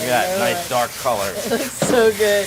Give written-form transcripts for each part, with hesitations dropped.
at that nice dark color. It looks so good.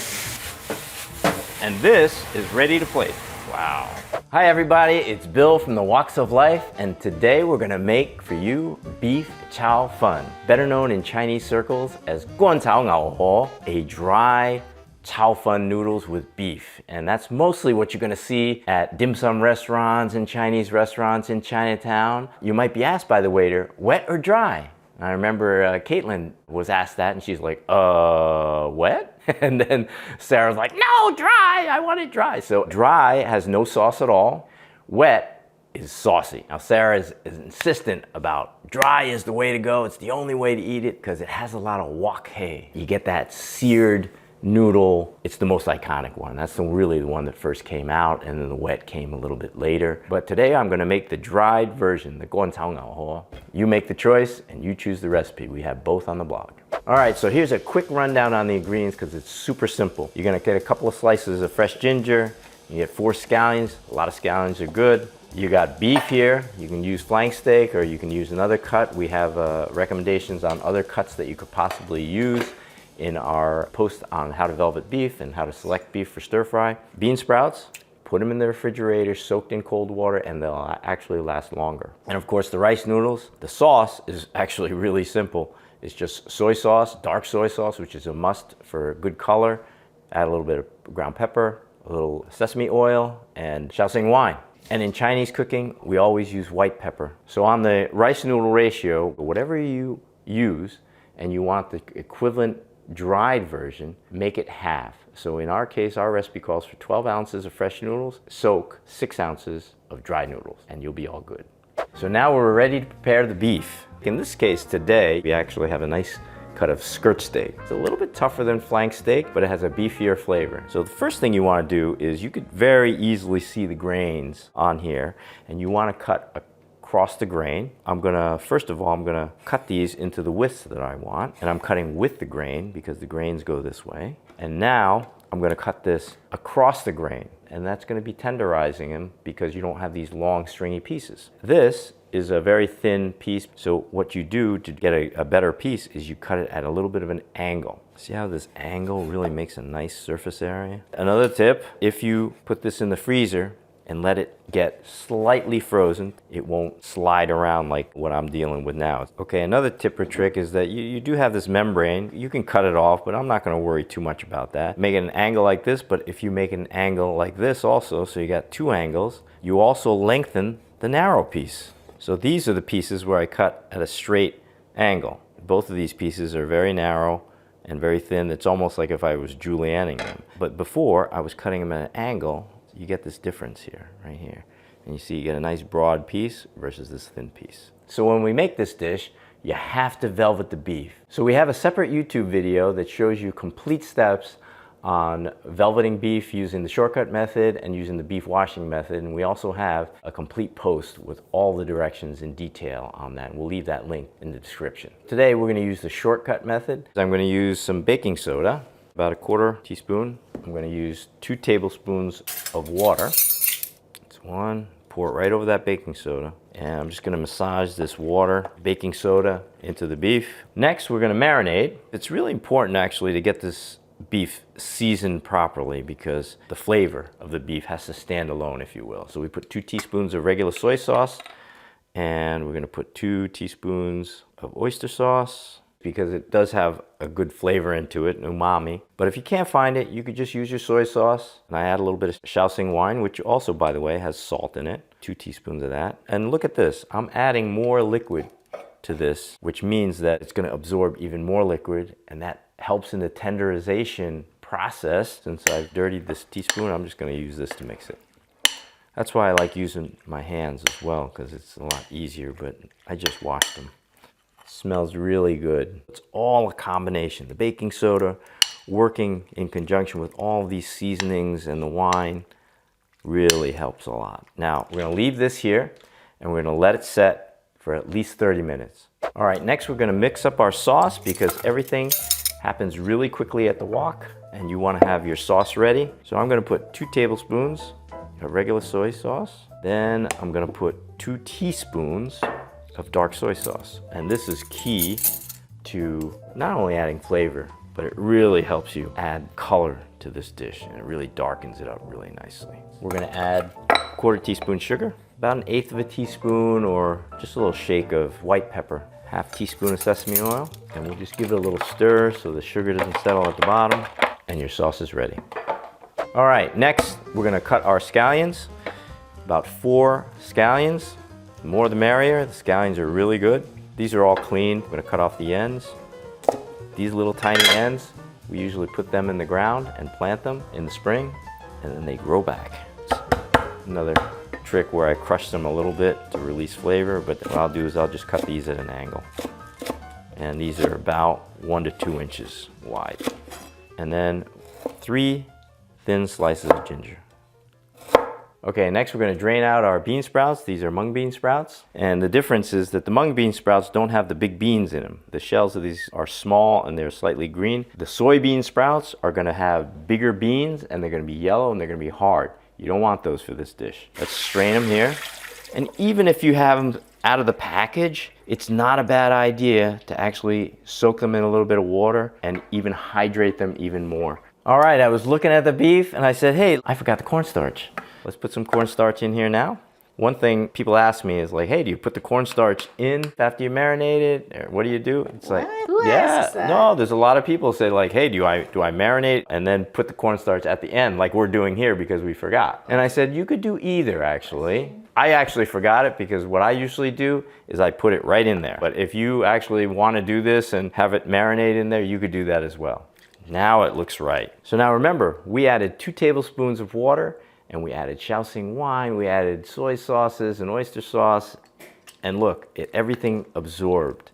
And this is ready to plate. Wow. Hi everybody, it's Bill from the Walks of Life, and today we're gonna make for you Beef Chow Fun, better known in Chinese circles as 乾炒牛河, a dry chow fun noodles with beef. And that's mostly what you're gonna see at dim sum restaurants and Chinese restaurants in Chinatown. You might be asked by the waiter, wet or dry? I remember Kaitlin was asked that and she's like, wet? And then Sarah's like, no, dry, I want it dry. So dry has no sauce at all. Wet is saucy. Now Sarah is insistent about dry is the way to go. It's the only way to eat it because it has a lot of wok hei. You get that seared noodle. It's the most iconic one. That's really the one that first came out, and then the wet came a little bit later. But today I'm gonna make the dried version, the 乾炒牛河. You make the choice and you choose the recipe. We have both on the blog. All right, so here's a quick rundown on the ingredients because it's super simple. You're gonna get a couple of slices of fresh ginger. You get 4 scallions. A lot of scallions are good. You got beef here. You can use flank steak or you can use another cut. We have recommendations on other cuts that you could possibly use in our post on how to velvet beef and how to select beef for stir fry. Bean sprouts, put them in the refrigerator, soaked in cold water, and they'll actually last longer. And of course the rice noodles. The sauce is actually really simple. It's just soy sauce, dark soy sauce, which is a must for good color. Add a little bit of ground pepper, a little sesame oil, and Shaoxing wine. And in Chinese cooking, we always use white pepper. So on the rice noodle ratio, whatever you use, and you want the equivalent dried version, make it half. So in our case, our recipe calls for 12 ounces of fresh noodles, soak 6 ounces of dry noodles, and you'll be all good. So now we're ready to prepare the beef. In this case today, we actually have a nice cut of skirt steak. It's a little bit tougher than flank steak, but it has a beefier flavor. So the first thing you want to do is you could very easily see the grains on here, and you want to cut across the grain. First of all, I'm gonna cut these into the widths that I want, and I'm cutting with the grain because the grains go this way. And now I'm gonna cut this across the grain, and that's gonna be tenderizing them because you don't have these long stringy pieces. This is a very thin piece, so what you do to get a better piece is you cut it at a little bit of an angle. See how this angle really makes a nice surface area? Another tip, if you put this in the freezer and let it get slightly frozen, it won't slide around like what I'm dealing with now. Okay, another tip or trick is that you do have this membrane. You can cut it off, but I'm not gonna worry too much about that. Make it an angle like this, but if you make an angle like this also, so you got 2 angles, you also lengthen the narrow piece. So these are the pieces where I cut at a straight angle. Both of these pieces are very narrow and very thin. It's almost like if I was julienning them. But before, I was cutting them at an angle. You get this difference here, right here. And you see you get a nice broad piece versus this thin piece. So when we make this dish, you have to velvet the beef. So we have a separate YouTube video that shows you complete steps on velveting beef using the shortcut method and using the beef washing method. And we also have a complete post with all the directions in detail on that. We'll leave that link in the description. Today we're gonna use the shortcut method. I'm gonna use some baking soda, about 1/4 teaspoon. I'm going to use 2 tablespoons of water. It's 1, pour it right over that baking soda. And I'm just going to massage this water, baking soda into the beef. Next, we're going to marinate. It's really important actually to get this beef seasoned properly because the flavor of the beef has to stand alone, if you will. So we put 2 teaspoons of regular soy sauce, and we're going to put 2 teaspoons of oyster sauce, because it does have a good flavor into it, umami. But if you can't find it, you could just use your soy sauce. And I add a little bit of Shaoxing wine, which also, by the way, has salt in it. 2 teaspoons of that. And look at this, I'm adding more liquid to this, which means that it's gonna absorb even more liquid, and that helps in the tenderization process. Since I've dirtied this teaspoon, I'm just gonna use this to mix it. That's why I like using my hands as well, because it's a lot easier, but I just washed them. Smells really good. It's all a combination. The baking soda working in conjunction with all these seasonings and the wine really helps a lot. Now, we're gonna leave this here and we're gonna let it set for at least 30 minutes. All right, next we're gonna mix up our sauce because everything happens really quickly at the wok and you wanna have your sauce ready. So I'm gonna put 2 tablespoons of regular soy sauce. Then I'm gonna put 2 teaspoons of dark soy sauce. And this is key to not only adding flavor, but it really helps you add color to this dish, and it really darkens it up really nicely. We're gonna add a 1/4 teaspoon sugar, about 1/8 of a teaspoon or just a little shake of white pepper, 1/2 teaspoon of sesame oil, and we'll just give it a little stir so the sugar doesn't settle at the bottom, and your sauce is ready. All right, next we're gonna cut our scallions, about 4 scallions. The more the merrier, the scallions are really good. These are all clean. I'm gonna cut off the ends. These little tiny ends, we usually put them in the ground and plant them in the spring, and then they grow back. It's another trick where I crush them a little bit to release flavor, but what I'll do is I'll just cut these at an angle. And these are about 1 to 2 inches wide. And then 3 thin slices of ginger. Okay, next we're going to drain out our bean sprouts. These are mung bean sprouts. And the difference is that the mung bean sprouts don't have the big beans in them. The shells of these are small and they're slightly green. The soybean sprouts are going to have bigger beans and they're going to be yellow and they're going to be hard. You don't want those for this dish. Let's strain them here. And even if you have them out of the package, it's not a bad idea to actually soak them in a little bit of water and even hydrate them even more. All right, I was looking at the beef and I said, hey, I forgot the cornstarch. Let's put some cornstarch in here now. One thing people ask me is like, hey, do you put the cornstarch in after you marinate it? Or what do you do? It's like, Who asks that? no, there's a lot of people say like, hey, do I marinate and then put the cornstarch at the end like we're doing here because we forgot? And I said, you could do either actually. I actually forgot it because what I usually do is I put it right in there. But if you actually want to do this and have it marinate in there, you could do that as well. Now it looks right. So now remember, we added 2 tablespoons of water and we added Shaoxing wine, we added soy sauces and oyster sauce, and look, everything absorbed.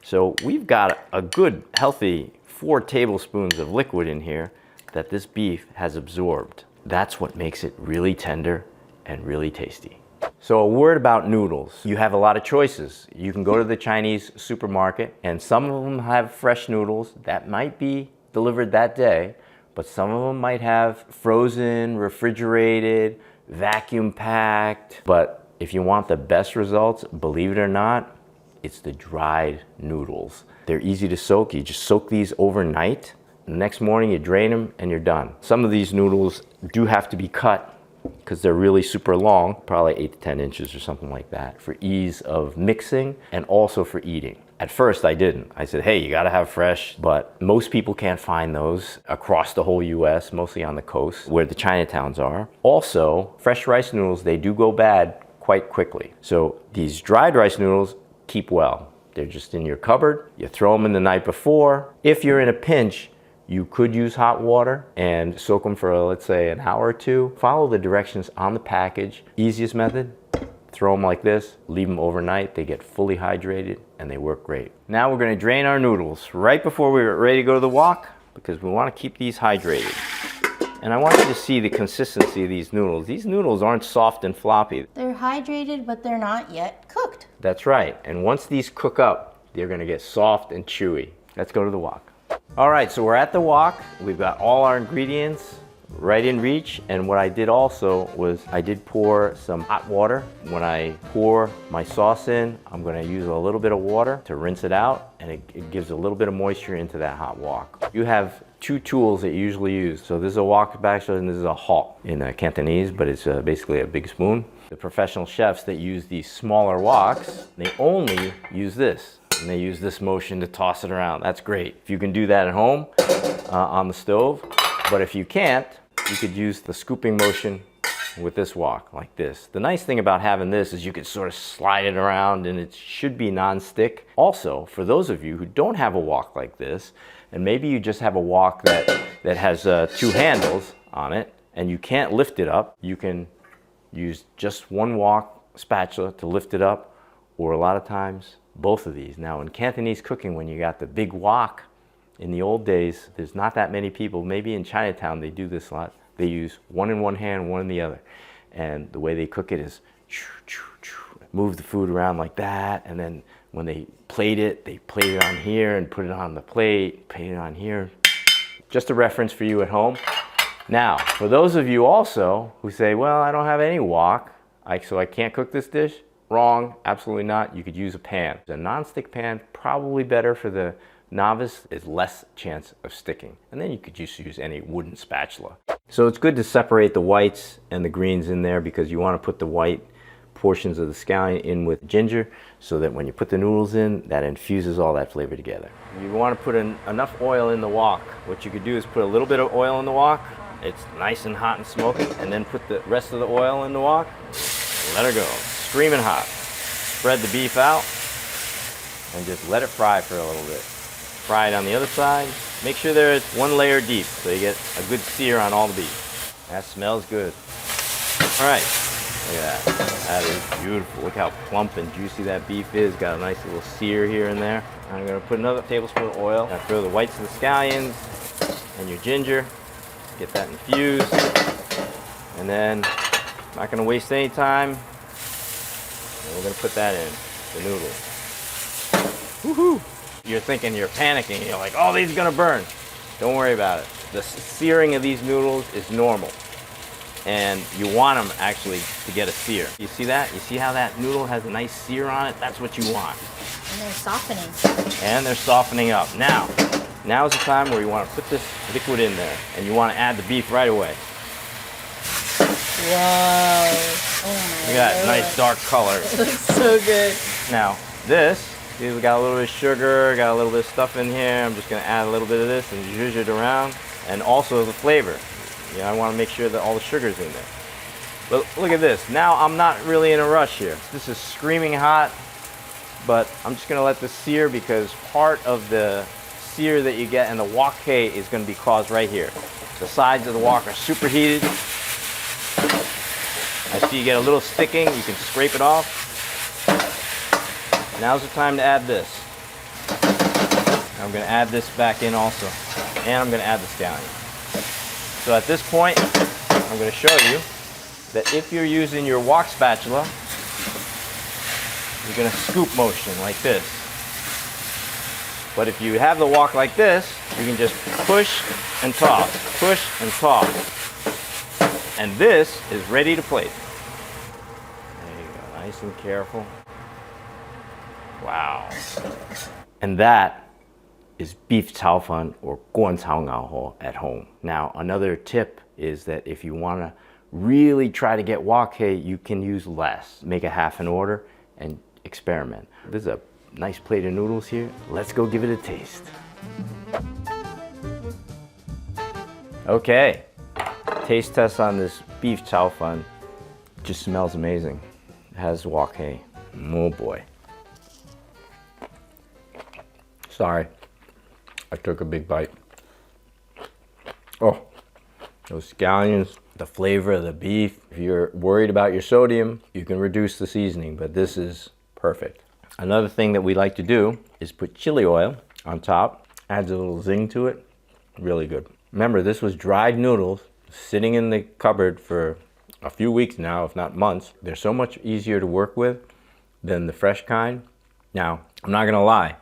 So we've got a good, healthy 4 tablespoons of liquid in here that this beef has absorbed. That's what makes it really tender and really tasty. So a word about noodles. You have a lot of choices. You can go to the Chinese supermarket and some of them have fresh noodles that might be delivered that day, but some of them might have frozen, refrigerated, vacuum packed. But if you want the best results, believe it or not, it's the dried noodles. They're easy to soak. You just soak these overnight. The next morning you drain them and you're done. Some of these noodles do have to be cut because they're really super long, probably 8 to 10 inches or something like that, for ease of mixing and also for eating. At first I didn't. I said, hey, you gotta have fresh, but most people can't find those across the whole US, mostly on the coast where the Chinatowns are. Also, fresh rice noodles, they do go bad quite quickly. So these dried rice noodles keep well. They're just in your cupboard. You throw them in the night before. If you're in a pinch, you could use hot water and soak them for, let's say, an hour or 2. Follow the directions on the package. Easiest method, throw them like this, leave them overnight. They get fully hydrated and they work great. Now we're gonna drain our noodles right before we're ready to go to the wok because we wanna keep these hydrated. And I want you to see the consistency of these noodles. These noodles aren't soft and floppy. They're hydrated, but they're not yet cooked. That's right. And once these cook up, they're gonna get soft and chewy. Let's go to the wok. All right, so we're at the wok. We've got all our ingredients right in reach. And what I did also was I did pour some hot water. When I pour my sauce in, I'm gonna use a little bit of water to rinse it out, and it gives a little bit of moisture into that hot wok. You have 2 tools that you usually use. So this is a wok spatula and this is a hawk in Cantonese, but it's basically a big spoon. The professional chefs that use these smaller woks, they only use this. And they use this motion to toss it around. That's great. If you can do that at home on the stove. But if you can't, you could use the scooping motion with this wok, like this. The nice thing about having this is you could sort of slide it around and it should be non-stick. Also, for those of you who don't have a wok like this, and maybe you just have a wok that has 2 handles on it, and you can't lift it up, you can use just one wok spatula to lift it up, or a lot of times, both of these. Now in Cantonese cooking, when you got the big wok, in the old days, there's not that many people. Maybe in Chinatown they do this a lot. They use one in one hand, one in the other. And the way they cook it is move the food around like that, and then when they plate it, they plate it on here and put it on the plate, plate it on here. Just a reference for you at home. Now, for those of you also who say, well, I don't have any wok, so I can't cook this dish. Wrong, absolutely not. You could use a pan. A non-stick pan, probably better for the novice is less chance of sticking. And then you could just use any wooden spatula. So it's good to separate the whites and the greens in there because you want to put the white portions of the scallion in with ginger so that when you put the noodles in, that infuses all that flavor together. You want to put enough oil in the wok. What you could do is put a little bit of oil in the wok. It's nice and hot and smoking, and then put the rest of the oil in the wok. Let her go, screaming hot. Spread the beef out and just let it fry for a little bit. Fry it on the other side. Make sure there's one layer deep so you get a good sear on all the beef. That smells good. All right, look at that. That is beautiful. Look how plump and juicy that beef is. Got a nice little sear here and there. I'm gonna put another tablespoon of oil. Now throw the whites of the scallions and your ginger. Get that infused. And then, not gonna waste any time. And we're gonna put that in, the noodles. Woohoo! You're thinking, you're panicking, you're like, oh, these are gonna burn. Don't worry about it. The searing of these noodles is normal. And you want them actually to get a sear. You see that? You see how that noodle has a nice sear on it? That's what you want. And they're softening. And they're softening up. Now is the time where you want to put this liquid in there. And you want to add the beef right away. Whoa. Oh my Look at that nice dark color. It looks so good. Now, we got a little bit of sugar, got a little bit of stuff in here. I'm just going to add a little bit of this and zhuzh it around. And also the flavor. I want to make sure that all the sugar's in there. But look at this. Now I'm not really in a rush here. This is screaming hot, but I'm just going to let this sear because part of the sear that you get in the wok hei is going to be caused right here. The sides of the wok are superheated. I see you get a little sticking. You can scrape it off. Now's the time to add this. I'm going to add this back in also. And I'm going to add the scallion. So at this point, I'm going to show you that if you're using your wok spatula, you're going to scoop motion like this. But if you have the wok like this, you can just push and toss, push and toss. And this is ready to plate. There you go, nice and careful. Wow. And that is beef chow fun or乾炒牛河at home. Now, another tip is that if you want to really try to get wok hei, you can use less. Make a half an order and experiment. There's a nice plate of noodles here. Let's go give it a taste. Okay, taste test on this beef chow fun. Just smells amazing. It has wok hei. Oh boy. Sorry. I took a big bite. Oh, those scallions, the flavor of the beef. If you're worried about your sodium, you can reduce the seasoning, but this is perfect. Another thing that we like to do is put chili oil on top. Adds a little zing to it. Really good. Remember, this was dried noodles sitting in the cupboard for a few weeks now, if not months. They're so much easier to work with than the fresh kind. Now, I'm not gonna lie,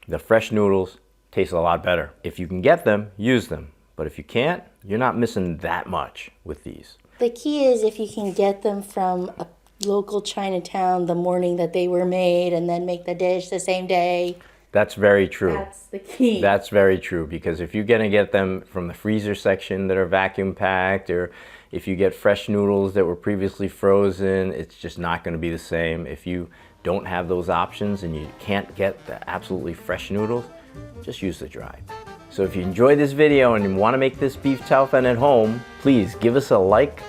the fresh noodles taste a lot better. If you can get them, use them. But if you can't, you're not missing that much with these. The key is if you can get them from a local Chinatown the morning that they were made and then make the dish the same day. That's very true. That's the key. That's very true, because if you're gonna get them from the freezer section that are vacuum packed, or if you get fresh noodles that were previously frozen, it's just not gonna be the same. If you don't have those options and you can't get the absolutely fresh noodles, just use the dry. So if you enjoyed this video and you want to make this beef chow fun at home, please give us a like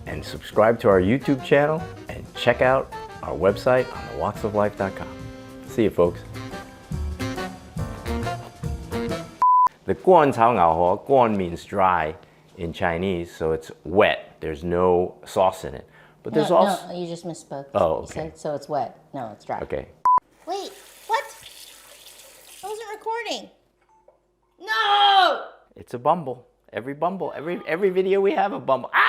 and subscribe to our YouTube channel and check out our website on thewoksoflife.com. See you, folks. The 乾炒牛河, 乾 means dry in Chinese, so it's wet. There's no sauce in it. But there's also... No, you just misspoke. Oh, You okay. said, so it's wet. No, it's dry. Okay. Wait, what? I wasn't recording. No! It's a bumble. Every video we have a bumble. Ah!